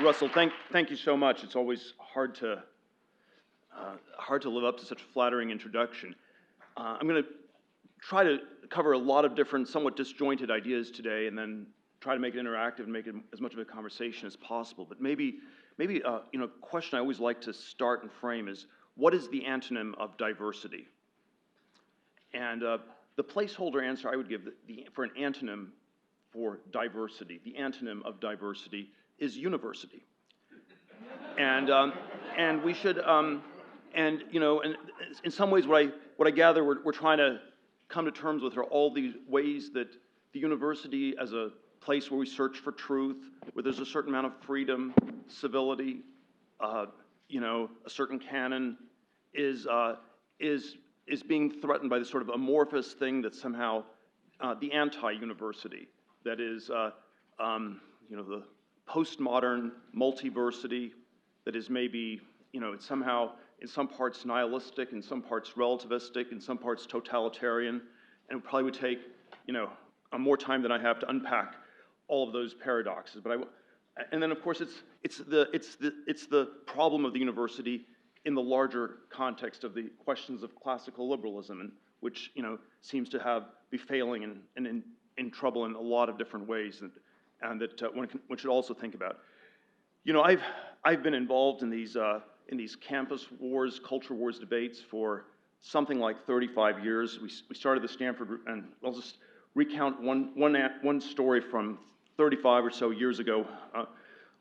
Russell, thank you so much. It's always hard to live up to such a flattering introduction. I'm going to try to cover a lot of different, somewhat disjointed ideas today, and then try to make it interactive and make it as much of a conversation as possible. But maybe a question I always like to start and frame is, what is the antonym of diversity? And the placeholder answer I would give for an antonym for diversity, the antonym of diversity is university. And we should, and in some ways what I gather we're trying to come to terms with are all these ways that the university as a place where we search for truth, where there's a certain amount of freedom, civility, a certain canon is being threatened by this sort of amorphous thing that's somehow the anti-university, that is, the postmodern multiversity that is maybe, it's somehow in some parts nihilistic, in some parts relativistic, in some parts totalitarian, and it probably would take, more time than I have to unpack all of those paradoxes. And then of course it's the problem of the university in the larger context of the questions of classical liberalism, and which seems to be failing and in trouble in a lot of different ways, and that one should also think about. I've been involved in these campus wars, culture wars debates for something like 35 years. We started the Stanford, and I'll just recount one story from 35 or so years ago.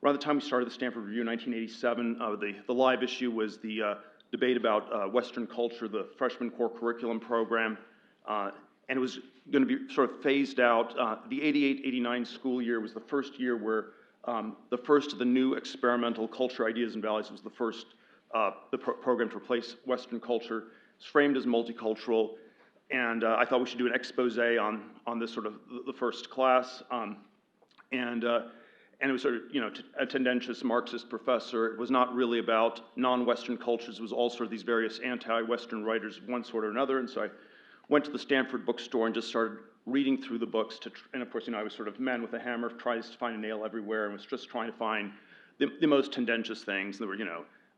Around the time we started the Stanford Review in 1987, the live issue was the debate about Western culture, the freshman core curriculum program, and it was going to be sort of phased out. The 88-89 school year was the first year where the first of the new experimental culture, ideas, and values was the first program to replace Western culture. It's framed as multicultural, and I thought we should do an expose on this sort of the first class. And it was sort of, a tendentious Marxist professor. It was not really about non-Western cultures. It was all sort of these various anti-Western writers of one sort or another. And so I went to the Stanford bookstore and just started reading through the books. And of course, I was sort of man with a hammer, tries to find a nail everywhere, and was just trying to find the most tendentious things. That were,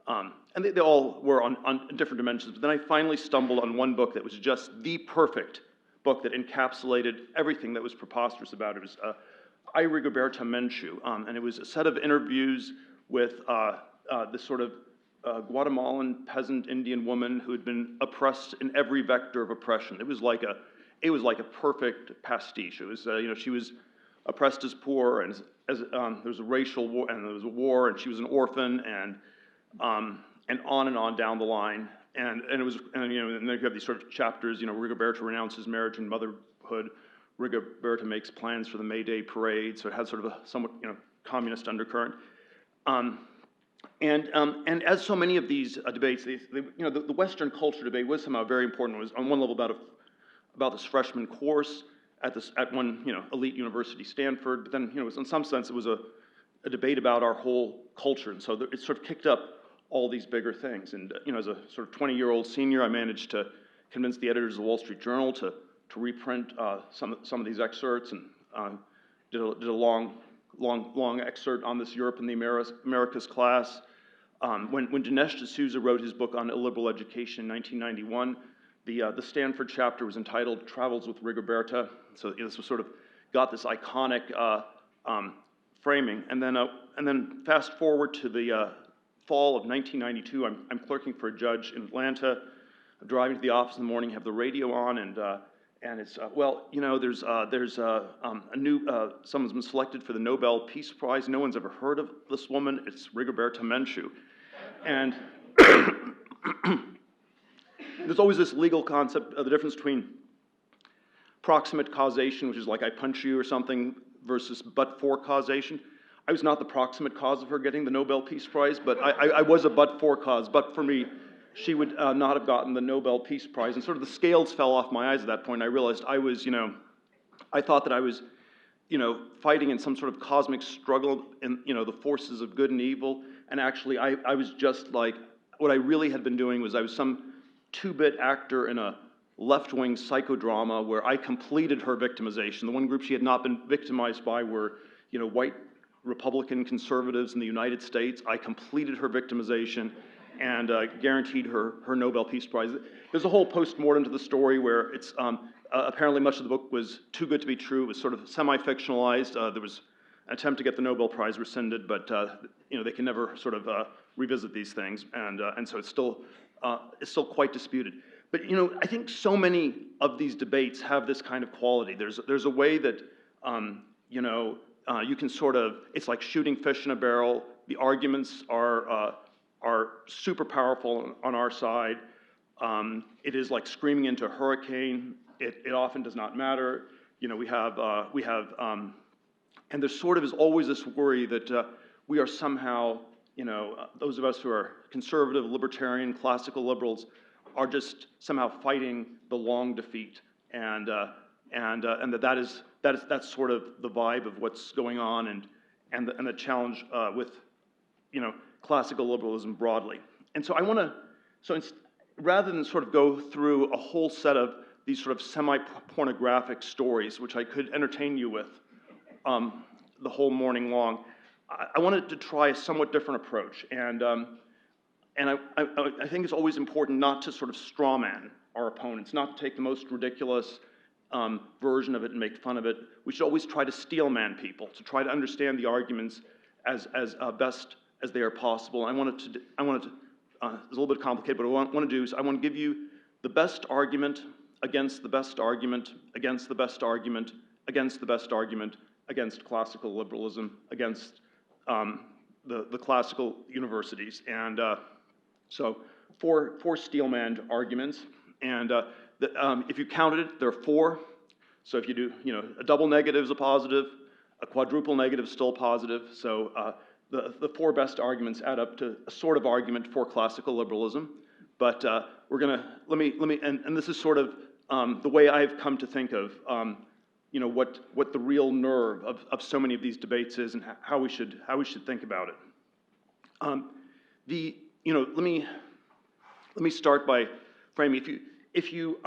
and they all were on different dimensions. But then I finally stumbled on one book that was just the perfect book that encapsulated everything that was preposterous about it. It was Rigoberta Menchu, and it was a set of interviews with this sort of Guatemalan peasant Indian woman who had been oppressed in every vector of oppression. It was like a perfect pastiche. It was, she was oppressed as poor, and as there was a racial war, and there was a war, and she was an orphan, and on down the line. And then you have these sort of chapters. Rigoberta renounces marriage and motherhood. Rigoberta makes plans for the May Day parade, so it has sort of a somewhat communist undercurrent. And as so many of these debates, the Western culture debate was somehow very important. It was on one level about this freshman course at one elite university, Stanford. But then in some sense it was a debate about our whole culture, and so it sort of kicked up all these bigger things. And as a sort of 20-year-old senior, I managed to convince the editors of the Wall Street Journal to reprint some of these excerpts, and did a long excerpt on this Europe and the Americas class. When Dinesh D'Souza wrote his book on illiberal education in 1991, the Stanford chapter was entitled "Travels with Rigoberta." So this was sort of got this iconic framing. And then fast forward to the fall of 1992. I'm clerking for a judge in Atlanta. I'm driving to the office in the morning, have the radio on, and it's, there's a new, someone's been selected for the Nobel Peace Prize. No one's ever heard of this woman. It's Rigoberta Menchu. And there's always this legal concept of the difference between proximate causation, which is like I punch you or something, versus but-for causation. I was not the proximate cause of her getting the Nobel Peace Prize, but I was a but-for cause. But for me, she would not have gotten the Nobel Peace Prize. And sort of the scales fell off my eyes at that point. I realized I was, I thought that I was, fighting in some sort of cosmic struggle in, the forces of good and evil. And actually, I was just like, what I really had been doing was I was some two-bit actor in a left-wing psychodrama where I completed her victimization. The one group she had not been victimized by were, white Republican conservatives in the United States. I completed her victimization and guaranteed her Nobel Peace Prize. There's a whole post-mortem to the story where it's apparently much of the book was too good to be true. It was sort of semi-fictionalized. There was an attempt to get the Nobel Prize rescinded, but they can never sort of revisit these things, and so it's still quite disputed. But I think so many of these debates have this kind of quality. There's a way that you can sort of, it's like shooting fish in a barrel. The arguments are super powerful on our side. It is like screaming into a hurricane. It often does not matter. We have, and there sort of is always this worry that we are somehow, those of us who are conservative, libertarian, classical liberals, are just somehow fighting the long defeat, and that's sort of the vibe of what's going on, and the challenge with classical liberalism broadly. And so I want to, rather than sort of go through a whole set of these sort of semi-pornographic stories, which I could entertain you with the whole morning long, I wanted to try a somewhat different approach, and I think it's always important not to sort of strawman our opponents, not to take the most ridiculous version of it and make fun of it. We should always try to steelman people, to try to understand the arguments as best as they are possible. I wanted to it's a little bit complicated, but what I want to do is I want to give you the best argument against the best argument, against the best argument, against the best argument, against classical liberalism, against the classical universities. And so four steelman arguments, and if you counted it, there are four. So if you do, a double negative is a positive, a quadruple negative is still positive. So the four best arguments add up to a sort of argument for classical liberalism. But we're gonna let me and this is sort of the way I've come to think of what the real nerve of so many of these debates is, and how we should think about it. Let me start by framing. If you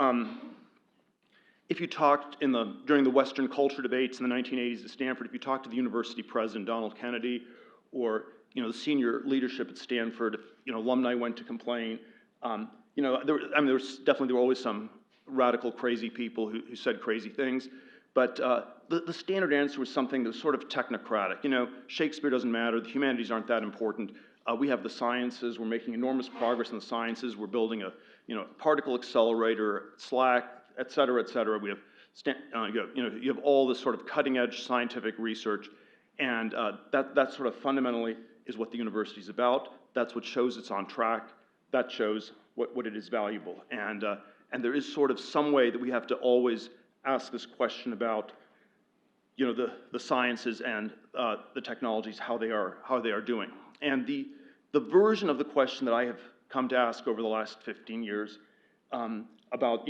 talked during the Western culture debates in the 1980s at Stanford, if you talked to the university president, Donald Kennedy, or the senior leadership at Stanford, if alumni went to complain, there were always some radical, crazy people who said crazy things, but the standard answer was something that was sort of technocratic. Shakespeare doesn't matter, the humanities aren't that important. We have the sciences, we're making enormous progress in the sciences, we're building a particle accelerator, SLAC, et cetera, et cetera. We have you have all this sort of cutting edge scientific research, and that sort of fundamentally is what the university is about. That's what shows it's on track. That shows what it is valuable. And there is sort of some way that we have to always ask this question about the sciences and the technologies, how they are doing. And the version of the question that I have come to ask over the last 15 years about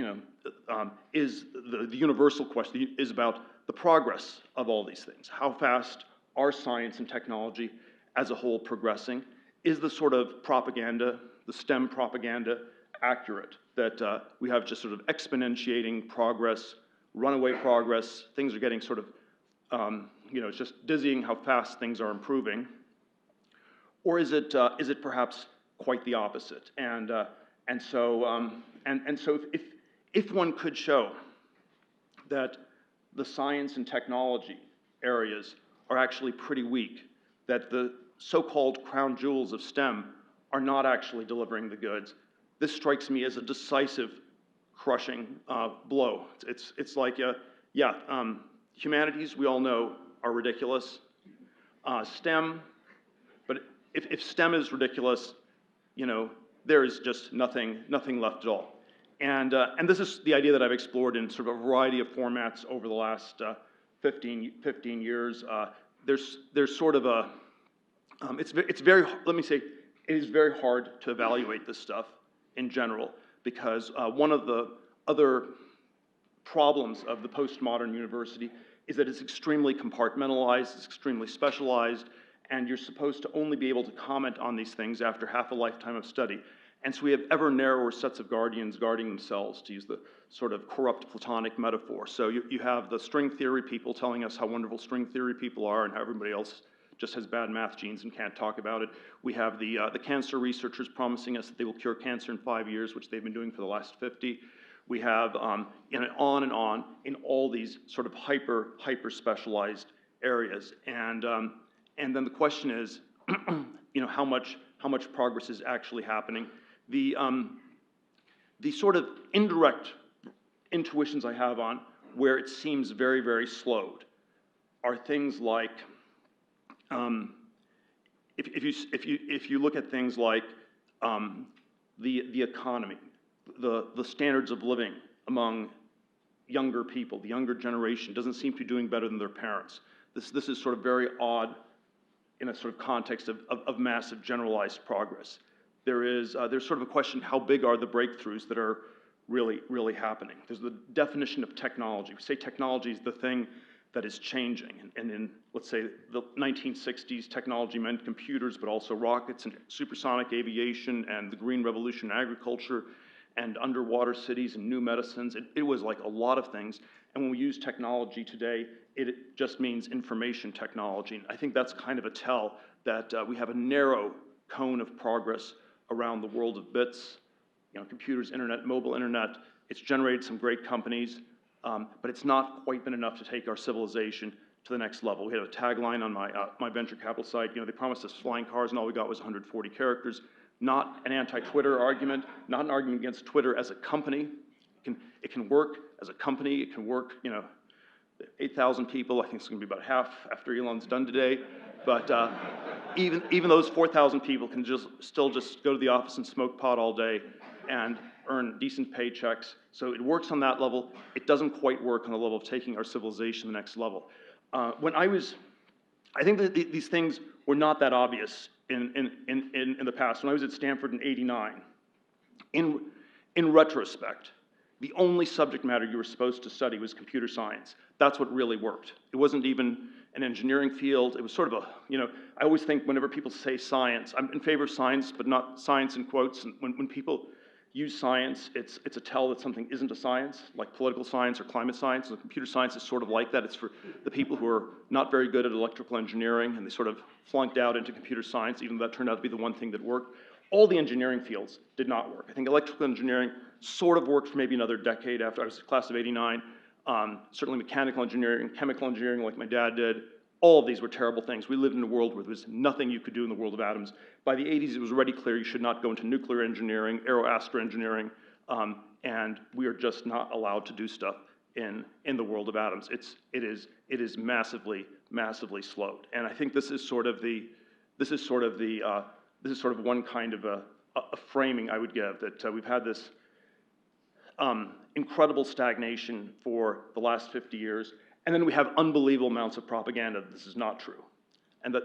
is the universal question is about the progress of all these things. How fast are science and technology as a whole progressing? Is the sort of propaganda, the STEM propaganda, accurate? That we have just sort of exponentiating progress, runaway progress, things are getting sort of, it's just dizzying how fast things are improving. Or is it perhaps quite the opposite? And so if one could show that the science and technology areas are actually pretty weak, that the so-called crown jewels of STEM are not actually delivering the goods, this strikes me as a decisive, crushing blow. It's like, humanities, we all know, are ridiculous. STEM, but if STEM is ridiculous, there is just nothing left at all. And this is the idea that I've explored in sort of a variety of formats over the last 15 years. There's sort of a, let me say, it is very hard to evaluate this stuff in general, because one of the other problems of the postmodern university is that it's extremely compartmentalized, it's extremely specialized, and you're supposed to only be able to comment on these things after half a lifetime of study. And so we have ever narrower sets of guardians guarding themselves, to use the sort of corrupt Platonic metaphor. So you have the string theory people telling us how wonderful string theory people are and how everybody else just has bad math genes and can't talk about it. We have the cancer researchers promising us that they will cure cancer in 5 years, which they've been doing for the last 50. We have, on and on, in all these sort of hyper specialized areas. And then the question is, how much progress is actually happening? The sort of indirect intuitions I have on where it seems very, very slowed are things like, if you look at things like the economy, the standards of living among younger people, the younger generation doesn't seem to be doing better than their parents. This is sort of very odd in a sort of context of massive generalized progress. There's sort of a question, how big are the breakthroughs that are really happening? There's the definition of technology. We say technology is the thing that is changing. And in, let's say, the 1960s, technology meant computers, but also rockets and supersonic aviation and the green revolution in agriculture and underwater cities and new medicines. It was like a lot of things. And when we use technology today, it just means information technology. And I think that's kind of a tell that we have a narrow cone of progress around the world of bits, computers, internet, mobile internet. It's generated some great companies, but it's not quite been enough to take our civilization to the next level. We had a tagline on my venture capital site. They promised us flying cars, and all we got was 140 characters. Not an anti-Twitter argument, not an argument against Twitter as a company. It can work as a company. It can work, 8,000 people. I think it's going to be about half after Elon's done today. But even those 4,000 people can still just go to the office and smoke pot all day and earn decent paychecks. So it works on that level. It doesn't quite work on the level of taking our civilization to the next level. I think that these things were not that obvious in the past. When I was at Stanford in '89, in retrospect, the only subject matter you were supposed to study was computer science. That's what really worked. It wasn't even an engineering field. It was sort of I always think whenever people say science, I'm in favor of science, but not science in quotes. And when people use science, it's a tell that something isn't a science, like political science or climate science. And computer science is sort of like that. It's for the people who are not very good at electrical engineering, and they sort of flunked out into computer science, even though that turned out to be the one thing that worked. All the engineering fields did not work. I think electrical engineering sort of worked for maybe another decade after I was a class of '89. Certainly mechanical engineering, chemical engineering like my dad did. All of these were terrible things. We lived in a world where there was nothing you could do in the world of atoms. By the '80s, it was already clear you should not go into nuclear engineering, aeroastroengineering, and we are just not allowed to do stuff in the world of atoms. It is massively slowed. And I think this is sort of one kind of a framing I would give, that we've had this incredible stagnation for the last 50 years, and then we have unbelievable amounts of propaganda that this is not true. And that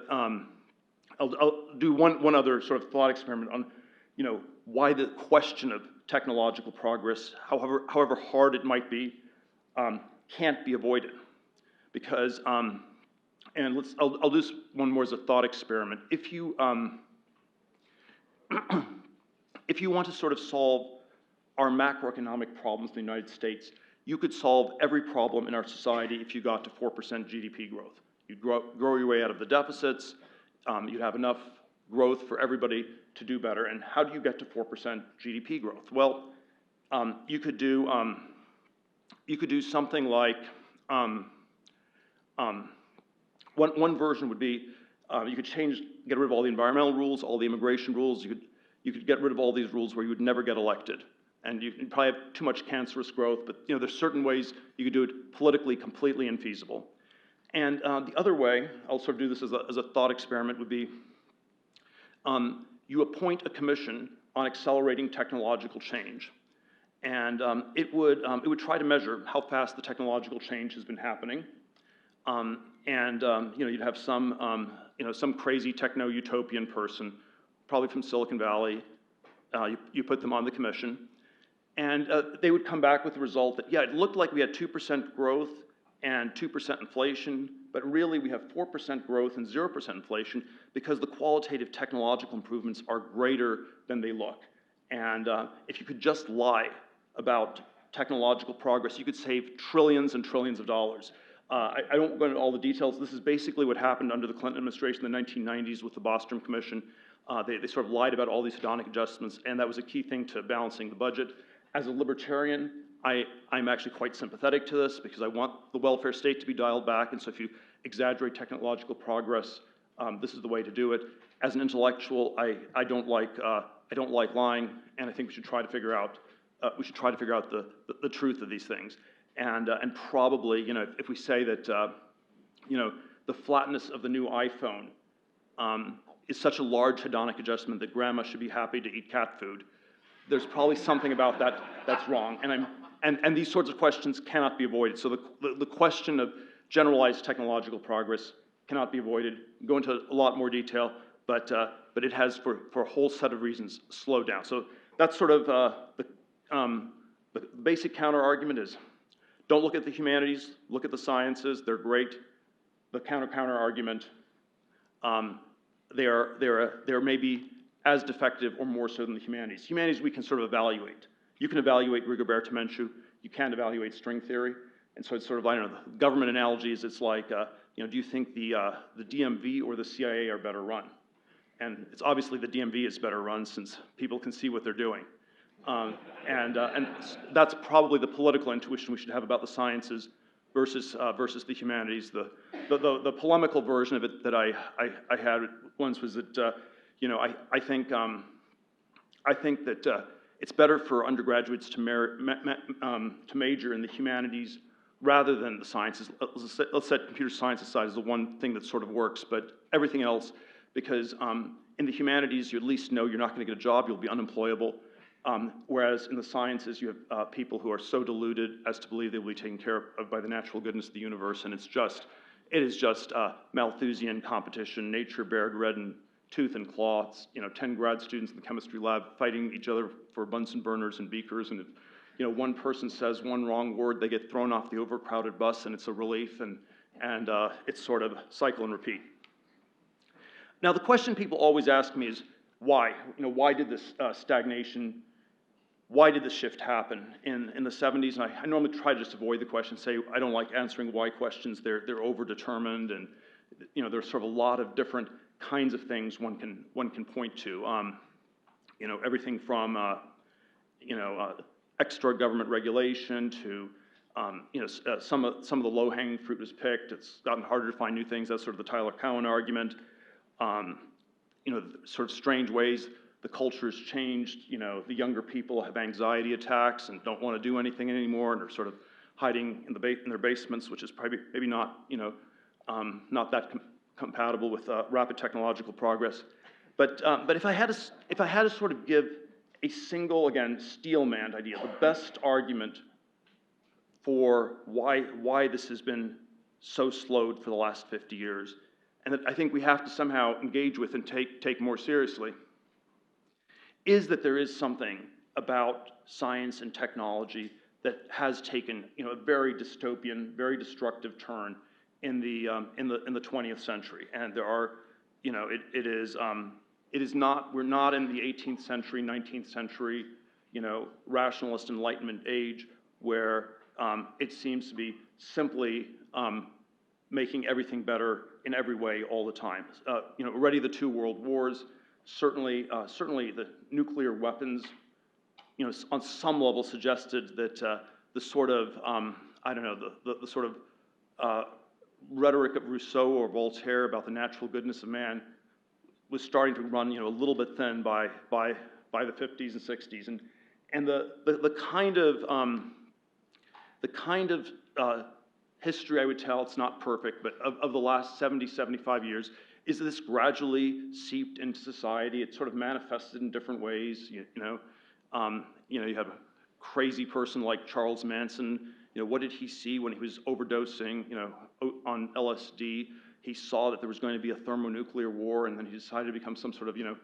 I'll do one other sort of thought experiment on why the question of technological progress, however hard it might be, can't be avoided. Because I'll do this one more as a thought experiment. If you want to sort of solve our macroeconomic problems in the United States, you could solve every problem in our society if you got to 4% GDP growth. You'd grow your way out of the deficits. You'd have enough growth for everybody to do better. And how do you get to 4% GDP growth? Well, you could do something like one version would be you could get rid of all the environmental rules, all the immigration rules. You could get rid of all these rules where you would never get elected. And you'd probably have too much cancerous growth, but there's certain ways you could do it politically completely infeasible. And the other way, I'll sort of do this as a thought experiment, would be you appoint a commission on accelerating technological change. And it would try to measure how fast the technological change has been happening. You'd have some crazy techno-utopian person, probably from Silicon Valley. You put them on the commission. And they would come back with the result that, yeah, it looked like we had 2% growth and 2% inflation, but really we have 4% growth and 0% inflation because the qualitative technological improvements are greater than they look. And if you could just lie about technological progress, you could save trillions and trillions of dollars. I don't go into all the details. This is basically what happened under the Clinton administration in the 1990s with the Bostrom Commission. They sort of lied about all these hedonic adjustments, and that was a key thing to balancing the budget. As a libertarian, I'm actually quite sympathetic to this because I want the welfare state to be dialed back, and so if you exaggerate technological progress, this is the way to do it. As an intellectual, I don't like lying, and I think we should try to figure out the truth of these things. And probably, you know, if we say that, you know, the flatness of the new iPhone is such a large hedonic adjustment that grandma should be happy to eat cat food, there's probably something about that that's wrong. And these sorts of questions cannot be avoided. So the question of generalized technological progress cannot be avoided. Go into a lot more detail, but it has, for a whole set of reasons, slowed down. So that's sort of the basic counter-argument is, don't look at the humanities, look at the sciences, they're great. The counter-argument, they're maybe as defective or more so than the humanities. Humanities we can sort of evaluate. You can evaluate Rigoberta Menchu, you can't evaluate string theory. And so it's sort of, I don't know, the government analogies, it's like, you know, do you think the DMV or the CIA are better run? And it's obviously the DMV is better run since people can see what they're doing. And that's probably the political intuition we should have about the sciences versus the humanities. The polemical version of it that I had once was that, you know, I think that it's better for undergraduates to major in the humanities rather than the sciences. Let's set computer science aside as the one thing that sort of works, but everything else, because in the humanities, you at least know you're not going to get a job, you'll be unemployable. Whereas in the sciences, you have people who are so deluded as to believe they will be taken care of by the natural goodness of the universe, and it is just Malthusian competition, nature bared red in tooth and claw. It's, you know, 10 grad students in the chemistry lab fighting each other for Bunsen burners and beakers, and if, you know, one person says one wrong word, they get thrown off the overcrowded bus, and it's a relief, and it's sort of cycle and repeat. Now, the question people always ask me is, why? You know, why did this stagnation, why did this shift happen in the 70s? And I normally try to just avoid the question, say I don't like answering why questions, they're overdetermined, and, you know, there's sort of a lot of different kinds of things one can point to. You know, everything from, you know, extra government regulation to, you know, some of the low-hanging fruit was picked. It's gotten harder to find new things. That's sort of the Tyler Cowen argument. You know, sort of strange ways the culture's changed. You know, the younger people have anxiety attacks and don't want to do anything anymore, and are sort of hiding in their basements, which is probably maybe not, you know, not that compatible with rapid technological progress. But if I had to sort of give a single, again, Steelman idea, the best argument for why this has been so slowed for the last 50 years, and that I think we have to somehow engage with and take more seriously, is that there is something about science and technology that has taken, you know, a very dystopian, very destructive turn in the 20th century. And there are, you know, it is not, we're not in the 18th century, 19th century, you know, rationalist Enlightenment age where it seems to be simply making everything better in every way all the time. You know, already the 2 world wars, certainly the nuclear weapons, you know, on some level suggested that the sort of, I don't know, the sort of rhetoric of Rousseau or Voltaire about the natural goodness of man was starting to run, you know, a little bit thin by the 50s and 60s, and the kind of history I would tell, it's not perfect, but of the last 70, 75 years, is this gradually seeped into society. It sort of manifested in different ways. You know, you have a crazy person like Charles Manson. You know, what did he see when he was overdosing, you know, on LSD? He saw that there was going to be a thermonuclear war, and then he decided to become some sort of, you know,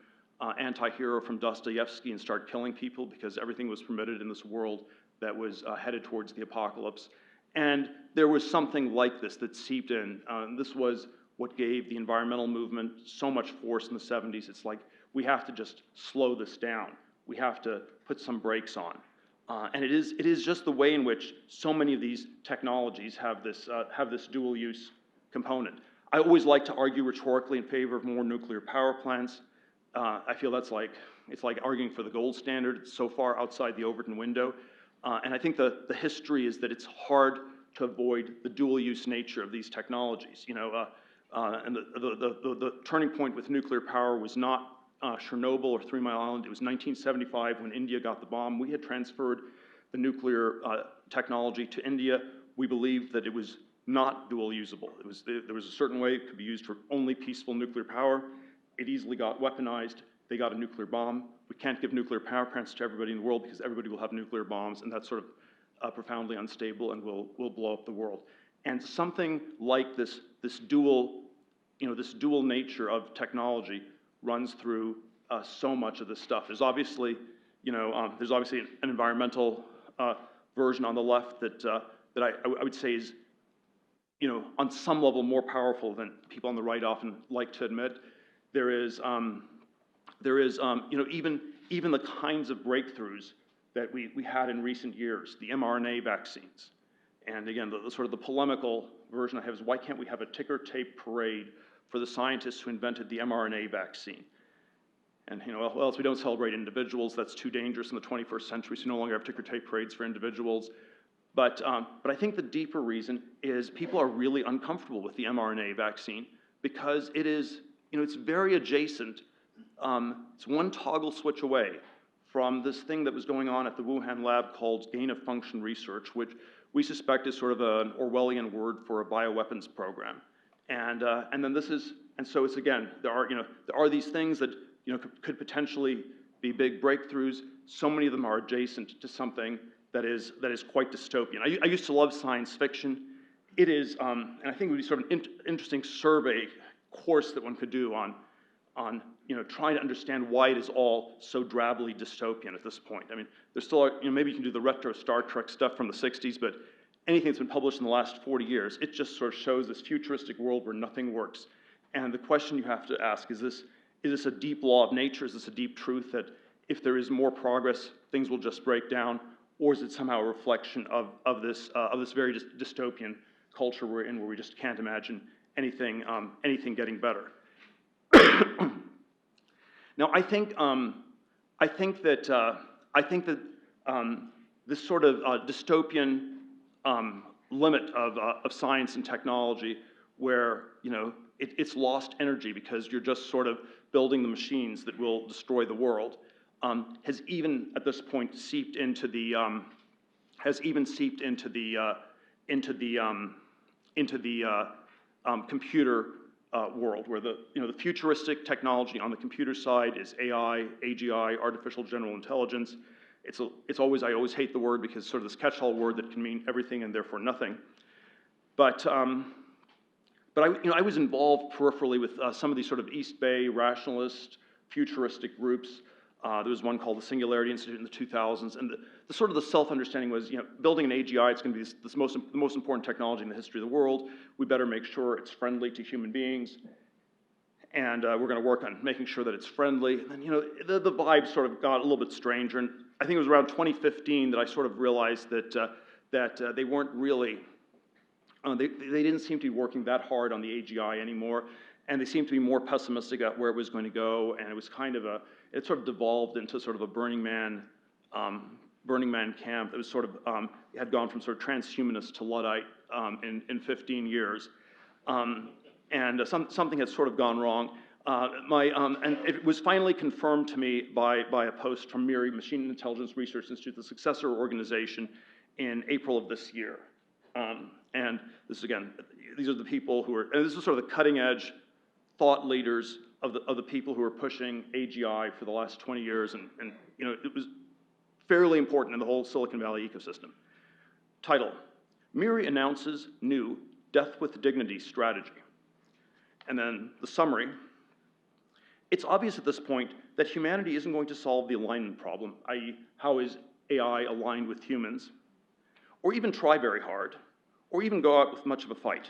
anti-hero from Dostoevsky and start killing people because everything was permitted in this world that was headed towards the apocalypse. And there was something like this that seeped in. This was what gave the environmental movement so much force in the 70s. It's like, we have to just slow this down. We have to put some brakes on. And it is just the way in which so many of these technologies have this dual use component. I always like to argue rhetorically in favor of more nuclear power plants. I feel it's like arguing for the gold standard. It's so far outside the Overton window. And I think the history is that it's hard to avoid the dual use nature of these technologies. And the turning point with nuclear power was not Chernobyl or 3 Mile Island. It was 1975 when India got the bomb. We had transferred the nuclear technology to India. We believed that it was not dual usable. There was a certain way it could be used for only peaceful nuclear power. It easily got weaponized. They got a nuclear bomb. We can't give nuclear power plants to everybody in the world because everybody will have nuclear bombs, and that's sort of profoundly unstable and will blow up the world. And something like this dual nature of technology runs through so much of this stuff. There's obviously, an environmental version on the left that I would say is, on some level more powerful than people on the right often like to admit. There is even the kinds of breakthroughs that we had in recent years, the mRNA vaccines. And again, the sort of the polemical version I have is, why can't we have a ticker tape parade for the scientists who invented the mRNA vaccine? And well, else we don't celebrate individuals. That's too dangerous in the 21st century, so we no longer have ticker tape parades for individuals. But I think the deeper reason is people are really uncomfortable with the mRNA vaccine because it is, it's very adjacent. It's one toggle switch away from this thing that was going on at the Wuhan lab called gain-of-function research, which we suspect is sort of an Orwellian word for a bioweapons program. And then so it's again, there are these things that could potentially be big breakthroughs. So many of them are adjacent to something that is quite dystopian. I used to love science fiction. It is, and I think it would be sort of an interesting survey course that one could do on trying to understand why it is all so drably dystopian at this point. I mean, there's still, maybe you can do the retro Star Trek stuff from the 60s, but anything that's been published in the last 40 years, it just sort of shows this futuristic world where nothing works. And the question you have to ask is this a deep law of nature? Is this a deep truth that if there is more progress, things will just break down? Or is it somehow a reflection of this very dystopian culture we're in, where we just can't imagine anything getting better? Now, I think that this sort of dystopian limit of science and technology, where it's lost energy because you're just sort of building the machines that will destroy the world, has even at this point seeped into the computer world, where the futuristic technology on the computer side is AI, AGI, artificial general intelligence. I always hate the word because it's sort of this catch-all word that can mean everything and therefore nothing. But I was involved peripherally with some of these sort of East Bay rationalist, futuristic groups. There was one called the Singularity Institute in the 2000s, and the sort of the self-understanding was, building an AGI, it's going to be the most important technology in the history of the world. We better make sure it's friendly to human beings, and we're going to work on making sure that it's friendly. And then, the vibe sort of got a little bit stranger, and I think it was around 2015 that I sort of realized that they weren't really, they didn't seem to be working that hard on the AGI anymore, and they seemed to be more pessimistic about where it was going to go, and it was kind of it sort of devolved into sort of a Burning Man camp. It was sort of, it had gone from sort of transhumanist to Luddite in 15 years. And something had sort of gone wrong. And it was finally confirmed to me by a post from MIRI, Machine Intelligence Research Institute, the successor organization, in April of this year. And this, again, these are the people who are, and this is sort of the cutting edge thought leaders of the people who are pushing AGI for the last 20 years, and it was fairly important in the whole Silicon Valley ecosystem. Title: MIRI announces new Death with Dignity strategy. And then the summary: it's obvious at this point that humanity isn't going to solve the alignment problem, i.e., how is AI aligned with humans, or even try very hard, or even go out with much of a fight.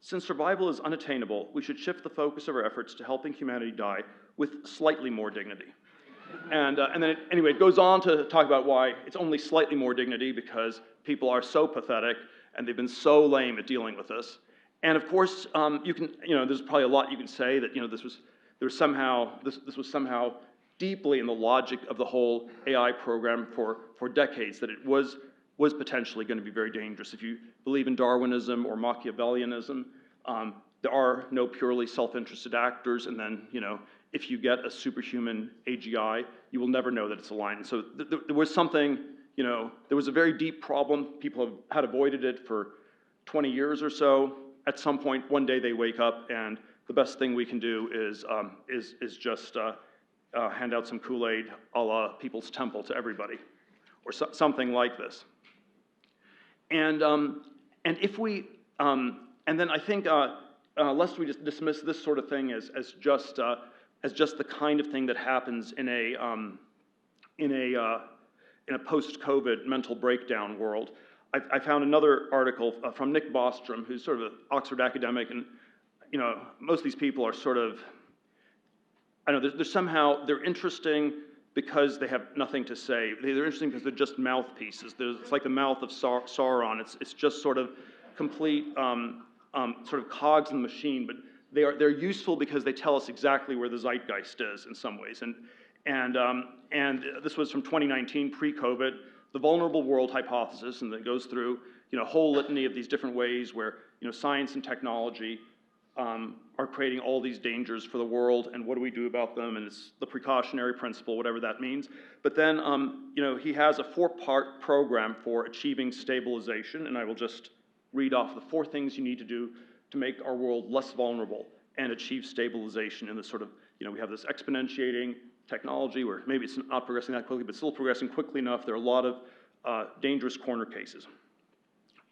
Since survival is unattainable, we should shift the focus of our efforts to helping humanity die with slightly more dignity. And then, anyway, it goes on to talk about why it's only slightly more dignity because people are so pathetic and they've been so lame at dealing with this. And of course, there's probably a lot you can say that, this was somehow deeply in the logic of the whole AI program for decades, that it was potentially going to be very dangerous. If you believe in Darwinism or Machiavellianism, there are no purely self-interested actors, and then, if you get a superhuman AGI, you will never know that it's aligned. And so there was something, there was a very deep problem. People had avoided it for 20 years or so. At some point, one day they wake up, and the best thing we can do is just hand out some Kool-Aid a la People's Temple to everybody, or something like this. And if we, and then I think, lest we just dismiss this sort of thing as just the kind of thing that happens in a post-COVID mental breakdown world, I found another article from Nick Bostrom, who's sort of an Oxford academic, and most of these people are sort of, I don't know, they're interesting because they have nothing to say. They're interesting because they're just mouthpieces. It's like the mouth of Sauron. It's just sort of complete sort of cogs in the machine, but they're useful because they tell us exactly where the zeitgeist is in some ways. And this was from 2019, pre-COVID, the vulnerable world hypothesis, and it goes through a whole litany of these different ways where science and technology are creating all these dangers for the world, and what do we do about them? And it's the precautionary principle, whatever that means. But then he has a 4-part program for achieving stabilization, and I will just read off the 4 things you need to do to make our world less vulnerable and achieve stabilization in this sort of, we have this exponentiating technology where maybe it's not progressing that quickly, but still progressing quickly enough. There are a lot of dangerous corner cases.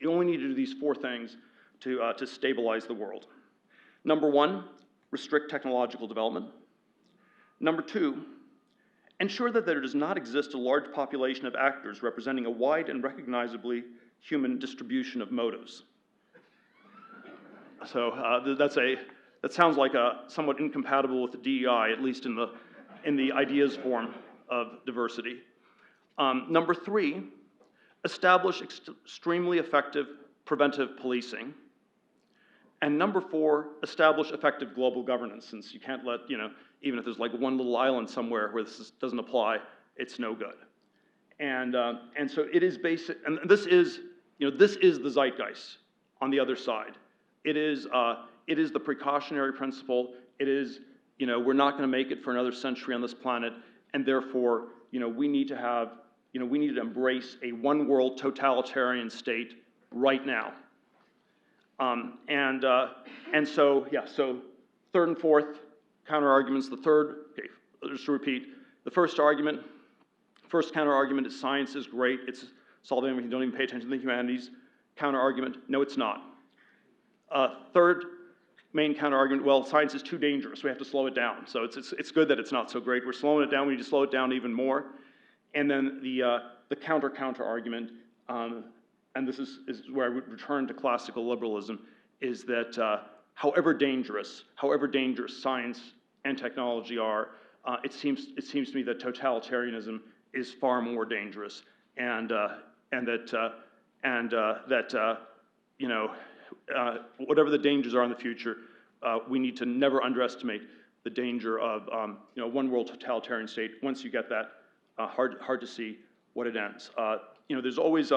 You only need to do these 4 things to stabilize the world. Number 1, restrict technological development. Number 2, ensure that there does not exist a large population of actors representing a wide and recognizably human distribution of motives. So that sounds like somewhat incompatible with the DEI, at least in the ideas form of diversity. Number 3, establish extremely effective preventive policing. And number 4, establish effective global governance, since you can't let, even if there's like one little island somewhere where this doesn't apply, it's no good. And so it is basic, and this is the zeitgeist on the other side. It is the precautionary principle. It is, we're not going to make it for another century on this planet, and therefore, we need to embrace a one-world totalitarian state right now. So 3rd and 4th counter-arguments. The third, okay, just to repeat, the first counter-argument is science is great, it's solving everything, don't even pay attention to the humanities. Counter-argument, no, it's not. Third main counter-argument, well, science is too dangerous, we have to slow it down. So it's good that it's not so great, we're slowing it down, we need to slow it down even more. And then the counter-argument, and this is where I would return to classical liberalism, is that however dangerous science and technology are, it seems to me that totalitarianism is far more dangerous, and that whatever the dangers are in the future, we need to never underestimate the danger of one world totalitarian state. Once you get that, hard to see what it ends. There's always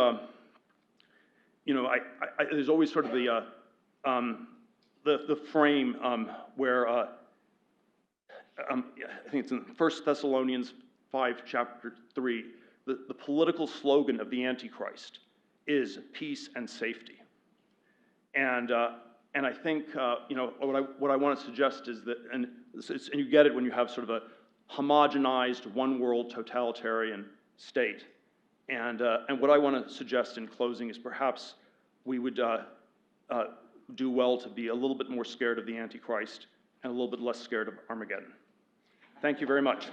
there's always sort of the frame where I think it's in 1 Thessalonians 5, chapter 3, the political slogan of the Antichrist is peace and safety. And I think what I want to suggest is that, and you get it when you have sort of a homogenized one-world totalitarian state. And what I want to suggest in closing is perhaps we would do well to be a little bit more scared of the Antichrist and a little bit less scared of Armageddon. Thank you very much.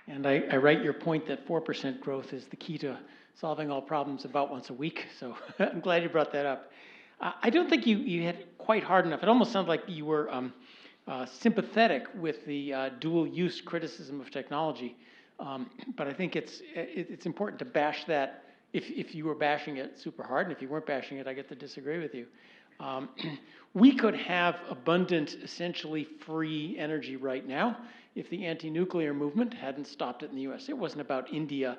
And I write your point that 4% growth is the key to solving all problems about once a week, so I'm glad you brought that up. I don't think you hit quite hard enough. It almost sounded like you were sympathetic with the dual-use criticism of technology. But I think it's important to bash that if you were bashing it super hard, and if you weren't bashing it, I get to disagree with you. We could have abundant, essentially free energy right now if the anti-nuclear movement hadn't stopped it in the US. It wasn't about India,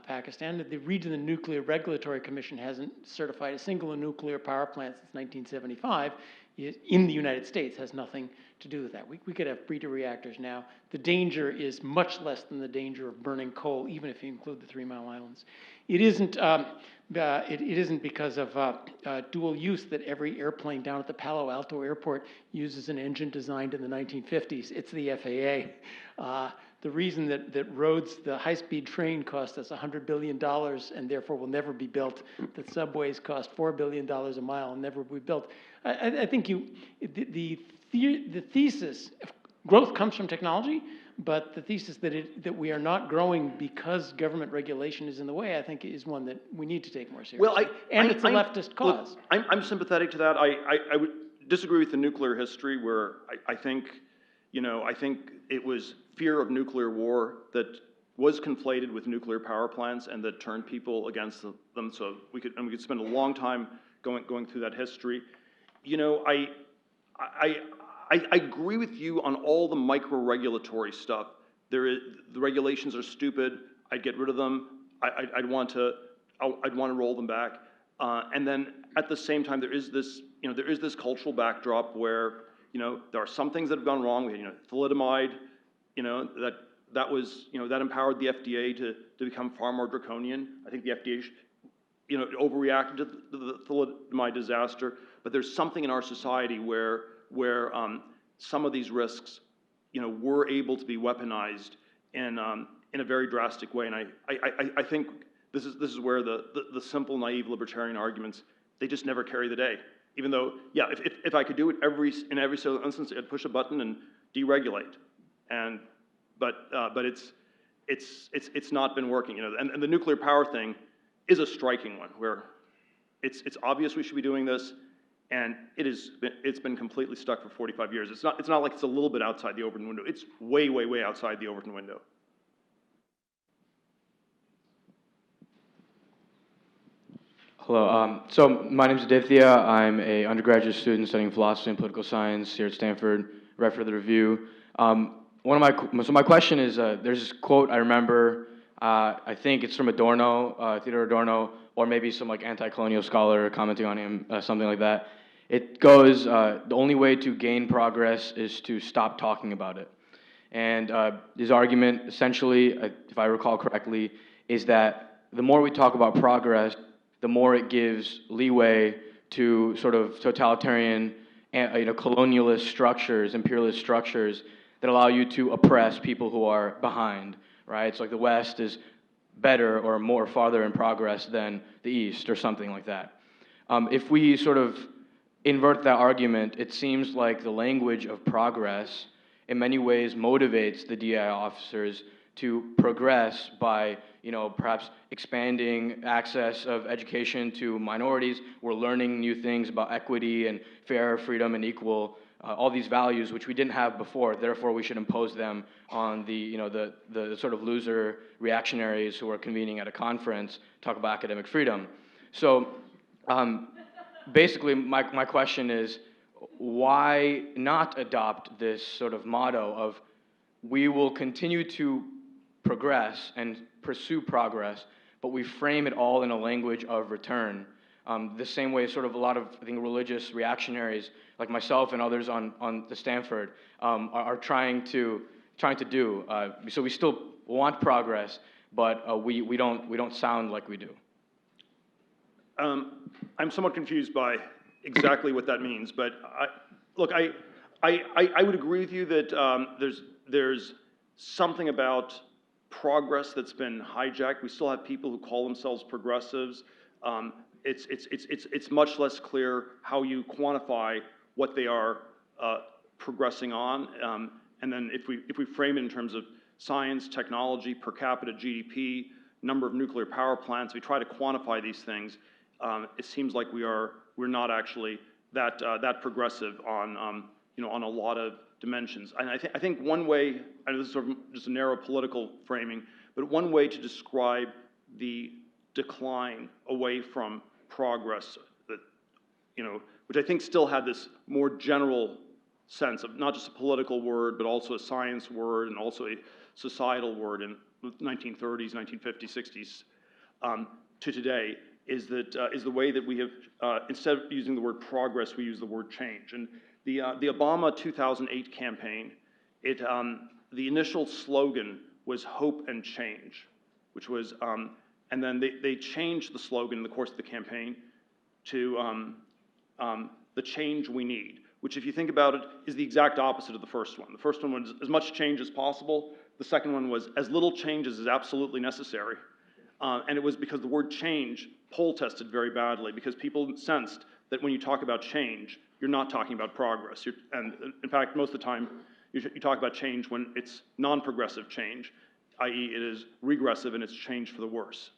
Pakistan. The region of the Nuclear Regulatory Commission hasn't certified a single nuclear power plant since 1975 in the United States. Has nothing to do with that. We could have breeder reactors now. The danger is much less than the danger of burning coal, even if you include the 3 Mile Islands. It isn't because of dual use that every airplane down at the Palo Alto airport uses an engine designed in the 1950s. It's the FAA. The reason that the high-speed train cost us $100 billion and therefore will never be built, that subways cost $4 billion a mile and never will be built. I think the thesis, growth comes from technology, but the thesis that we are not growing because government regulation is in the way, I think, is one that we need to take more seriously. Well, it's a leftist cause. Look, I'm sympathetic to that. I would disagree with the nuclear history, where I think it was fear of nuclear war that was conflated with nuclear power plants and that turned people against them. So we could spend a long time going through that history. I agree with you on all the micro-regulatory stuff. The regulations are stupid. I'd get rid of them. I'd want to roll them back. And then at the same time, there is this cultural backdrop where there are some things that have gone wrong. Thalidomide, that empowered the FDA to become far more draconian. I think the FDA overreacted to the thalidomide disaster. But there's something in our society where some of these risks, were able to be weaponized in a very drastic way. And I think this is where the simple, naive libertarian arguments, they just never carry the day. Even though, yeah, if I could do it in every single instance, I'd push a button and deregulate. But it's not been working. And the nuclear power thing is a striking one, where it's obvious we should be doing this. And it's been completely stuck for 45 years. It's not like it's a little bit outside the Overton window. It's way, way, way outside the Overton window. Hello. So my name is Aditya. I'm an undergraduate student studying philosophy and political science here at Stanford. Right for the review. So my question is, there's this quote I remember. I think it's from Adorno, Theodore Adorno, or maybe some anti-colonial scholar commenting on him, something like that. It goes, the only way to gain progress is to stop talking about it. And his argument, essentially, if I recall correctly, is that the more we talk about progress, the more it gives leeway to sort of totalitarian, colonialist structures, imperialist structures that allow you to oppress people who are behind, right? It's like the West is better or more farther in progress than the East or something like that. If we sort of invert that argument, it seems like the language of progress in many ways motivates the DEI officers to progress by, perhaps expanding access of education to minorities. We're learning new things about equity and fair, freedom, and equal, all these values which we didn't have before. Therefore, we should impose them on the sort of loser reactionaries who are convening at a conference, talk about academic freedom. So basically, my question is, why not adopt this sort of motto of we will continue to progress and pursue progress, but we frame it all in a language of return? The same way sort of a lot of, I think, religious reactionaries like myself and others on the Stanford are trying to do. So we still want progress, but we don't sound like we do. I'm somewhat confused by exactly what that means, but I would agree with you that there's something about progress that's been hijacked. We still have people who call themselves progressives. It's much less clear how you quantify what they are progressing on, and then if we frame it in terms of science, technology, per capita GDP, number of nuclear power plants, we try to quantify these things. it seems like we're not actually that progressive on on a lot of dimensions. And I think one way, I know this is sort of just a narrow political framing, but one way to describe the decline away from progress that, which I think still had this more general sense of not just a political word, but also a science word and also a societal word in the 1930s, 1950s, 60s to today, is the way that we have, instead of using the word progress, we use the word change. And the Obama 2008 campaign, the initial slogan was hope and change, which was, and then they changed the slogan in the course of the campaign to the change we need, which if you think about it is the exact opposite of the first one. The first one was as much change as possible. The second one was as little change as is absolutely necessary. And it was because the word change poll tested very badly, because people sensed that when you talk about change, you're not talking about progress. And in fact, most of the time, you talk about change when it's non-progressive change, i.e. it is regressive and it's change for the worse.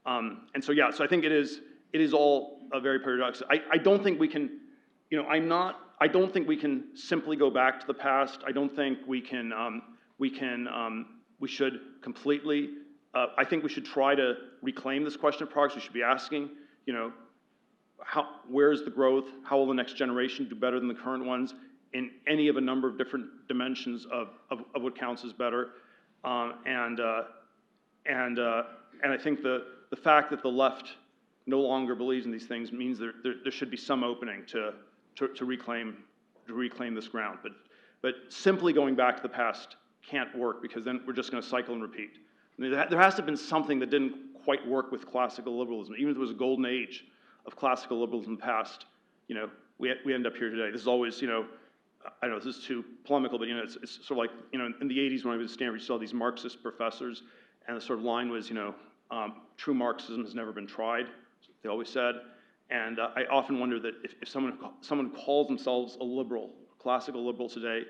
And so yeah, so I think it is all very paradoxical. I don't think we can, I don't think we can simply go back to the past. I don't think we should completely, I think we should try to reclaim this question of progress. We should be asking, where's the growth? How will the next generation do better than the current ones in any of a number of different dimensions of what counts as better? And I think the fact that the left no longer believes in these things means there should be some opening to reclaim this ground. But simply going back to the past can't work, because then we're just going to cycle and repeat. I mean, there has to have been something that didn't quite work with classical liberalism. Even if there was a golden age of classical liberalism in the past, we end up here today. This is always, I know this is too polemical, but it's sort of like, in the 80s when I was at Stanford, you saw these Marxist professors, and the sort of line was, true Marxism has never been tried, they always said. And I often wonder that if someone calls themselves a liberal, classical liberal today,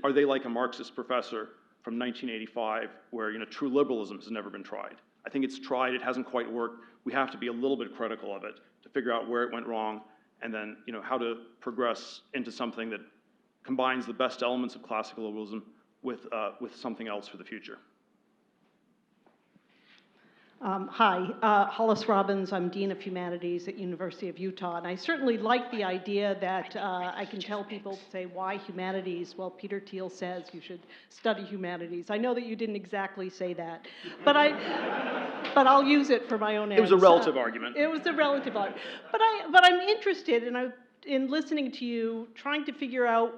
are they like a Marxist professor from 1985 where, true liberalism has never been tried? I think it's tried, it hasn't quite worked. We have to be a little bit critical of it to figure out where it went wrong, and then, how to progress into something that combines the best elements of classical liberalism with something else for the future. Hi, Hollis Robbins. I'm Dean of Humanities at University of Utah, and I certainly like the idea that I can tell people to say, why humanities? Well, Peter Thiel says you should study humanities. I know that you didn't exactly say that, but I'll use it for my own ends. It was a relative argument. It was a relative argument. But I'm interested in listening to you, trying to figure out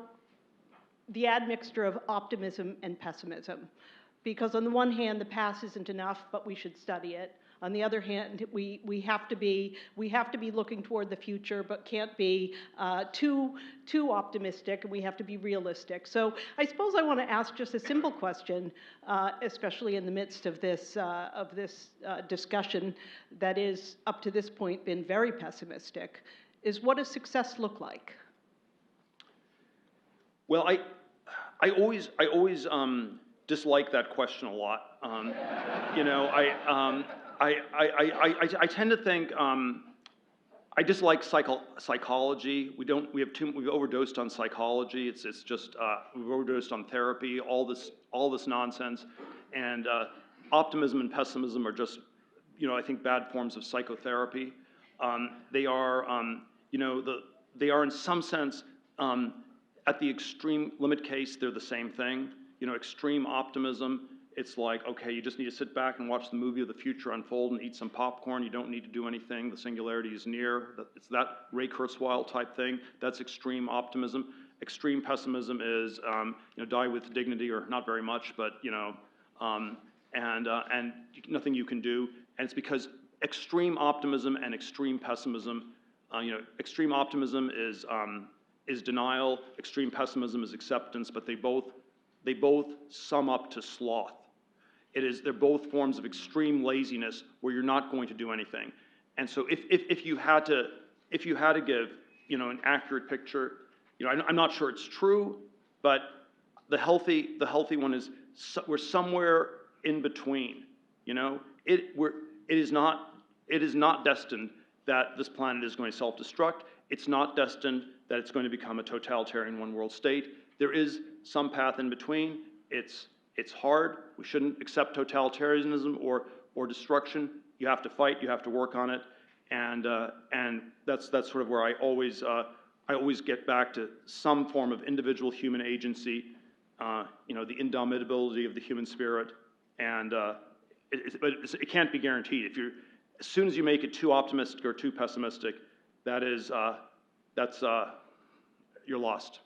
the admixture of optimism and pessimism. Because on the one hand, the past isn't enough, but we should study it. On the other hand, we have to be looking toward the future, but can't be too optimistic, and we have to be realistic. So I suppose I want to ask just a simple question, especially in the midst of this discussion that is up to this point been very pessimistic. Is what does success look like? Well, I always dislike that question a lot. I tend to think I dislike psychology. We've overdosed on psychology. It's just we've overdosed on therapy. All this nonsense, and optimism and pessimism are just I think bad forms of psychotherapy. They are they are in some sense at the extreme limit case they're the same thing. Extreme optimism, it's like, okay, you just need to sit back and watch the movie of the future unfold and eat some popcorn. You don't need to do anything. The singularity is near. It's that Ray Kurzweil type thing. That's extreme optimism. Extreme pessimism is, die with dignity, or not very much, but, and nothing you can do. And it's because extreme optimism and extreme pessimism, extreme optimism is denial. Extreme pessimism is acceptance, but they both sum up to sloth. They're both forms of extreme laziness where you're not going to do anything. And so if you had to give an accurate picture, I'm not sure it's true, but the healthy one is we're somewhere in between. It is not destined that this planet is going to self-destruct. It's not destined that it's going to become a totalitarian one-world state. There is some path in between. It's hard. We shouldn't accept totalitarianism or destruction. You have to fight. You have to work on it, and that's sort of where I always get back to some form of individual human agency. The indomitability of the human spirit, and but it can't be guaranteed. As soon as you make it too optimistic or too pessimistic, that's you're lost.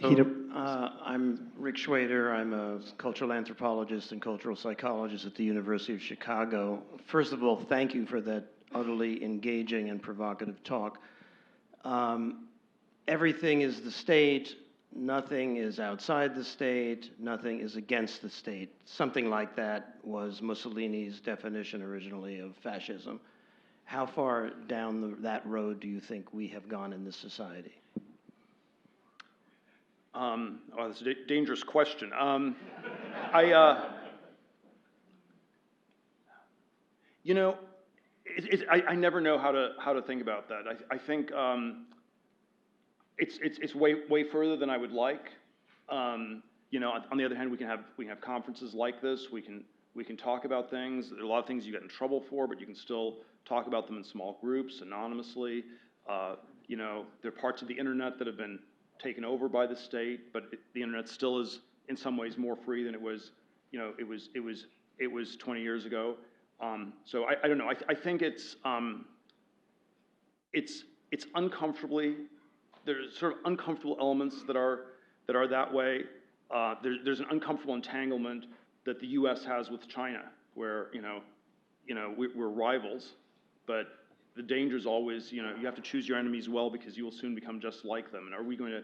Peter, I'm Rick Schwader. I'm a cultural anthropologist and cultural psychologist at the University of Chicago. First of all, thank you for that utterly engaging and provocative talk. Everything is the state. Nothing is outside the state, nothing is against the state. Something like that was Mussolini's definition originally of fascism. How far down that road do you think we have gone in this society? That's a dangerous question. I never know how to think about that. I think it's way further than I would like. On the other hand, we can have conferences like this. We can talk about things. There are a lot of things you get in trouble for, but you can still talk about them in small groups, anonymously. There are parts of the internet that have been taken over by the state, but the internet still is in some ways more free than it was. It was 20 years ago. So I don't know. I think it's uncomfortably. There's sort of uncomfortable elements that are that way. There's an uncomfortable entanglement that the U.S. has with China, where we're rivals, but the danger is always you have to choose your enemies well because you will soon become just like them. And are we going to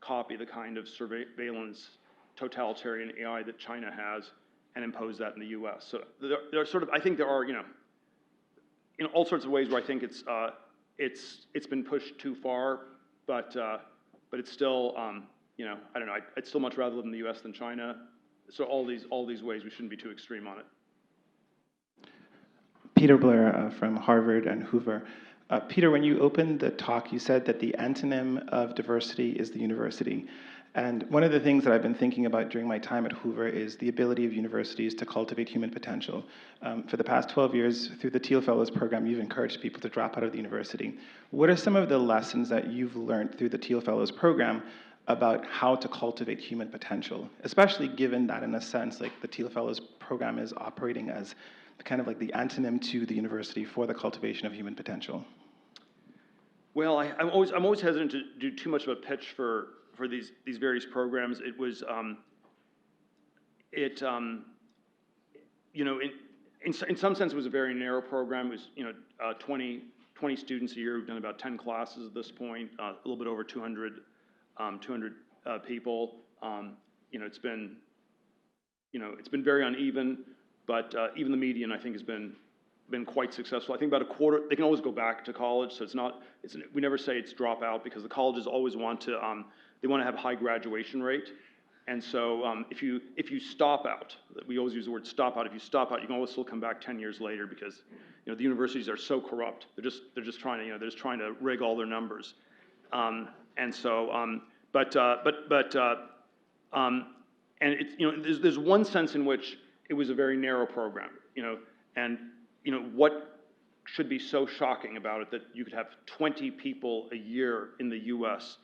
copy the kind of surveillance, totalitarian AI that China has and impose that in the U.S.? So there are sort of, I think there are in all sorts of ways where I think it's been pushed too far. But it's still, I don't know. I'd still much rather live in the U.S. than China. So all these ways, we shouldn't be too extreme on it. Peter Blair from Harvard and Hoover. Peter, when you opened the talk, you said that the antonym of diversity is the university. And one of the things that I've been thinking about during my time at Hoover is the ability of universities to cultivate human potential. For the past 12 years, through the Thiel Fellows program, you've encouraged people to drop out of the university. What are some of the lessons that you've learned through the Thiel Fellows program about how to cultivate human potential, especially given that, in a sense, like the Thiel Fellows program is operating as kind of like the antonym to the university for the cultivation of human potential? Well, I'm always hesitant to do too much of a pitch for these various programs. It was in some sense it was a very narrow program. It was 20 students a year. We've done about 10 classes at this point, a little bit over 200 people. It's been very uneven, but even the median I think has been quite successful. I think about a quarter. They can always go back to college, so we never say it's dropout because the colleges always want to they want to have a high graduation rate. And so if you stop out, we always use the word stop out. If you stop out, you can always still come back 10 years later because the universities are so corrupt. They're just trying to rig all their numbers. And so there's one sense in which it was a very narrow program. And what should be so shocking about it that you could have 20 people a year in the U.S.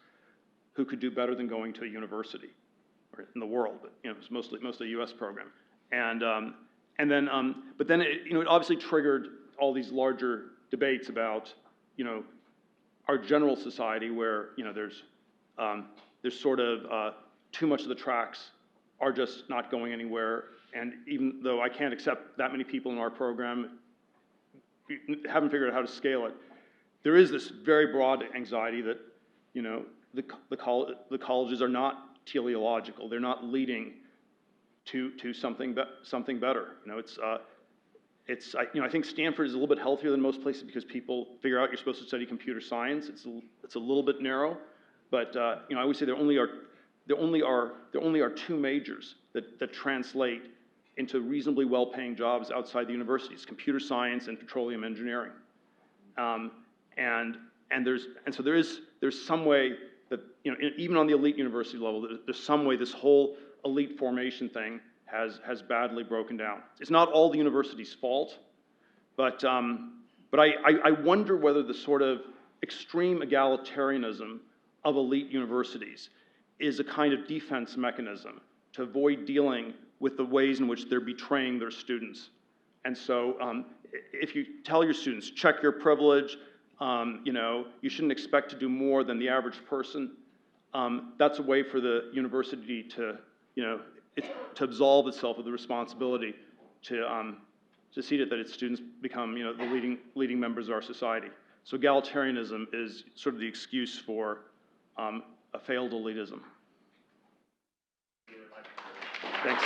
who could do better than going to a university, or in the world, but it's mostly a U.S. program, but then it obviously triggered all these larger debates about our general society where there's sort of too much of the tracks are just not going anywhere, and even though I can't accept that many people in our program, haven't figured out how to scale it. There is this very broad anxiety that the colleges are not teleological. They're not leading to something better. I think Stanford is a little bit healthier than most places because people figure out you're supposed to study computer science. It's a little bit narrow, but I always say there only are two majors that translate into reasonably well-paying jobs outside the universities, computer science and petroleum engineering. So there's some way that, even on the elite university level, there's some way this whole elite formation thing has badly broken down. It's not all the university's fault, but I wonder whether the sort of extreme egalitarianism of elite universities is a kind of defense mechanism to avoid dealing with the ways in which they're betraying their students. And so if you tell your students, check your privilege, you shouldn't expect to do more than the average person, that's a way for the university to, to absolve itself of the responsibility to see that its students become, the leading members of our society. So egalitarianism is sort of the excuse for a failed elitism. Thanks.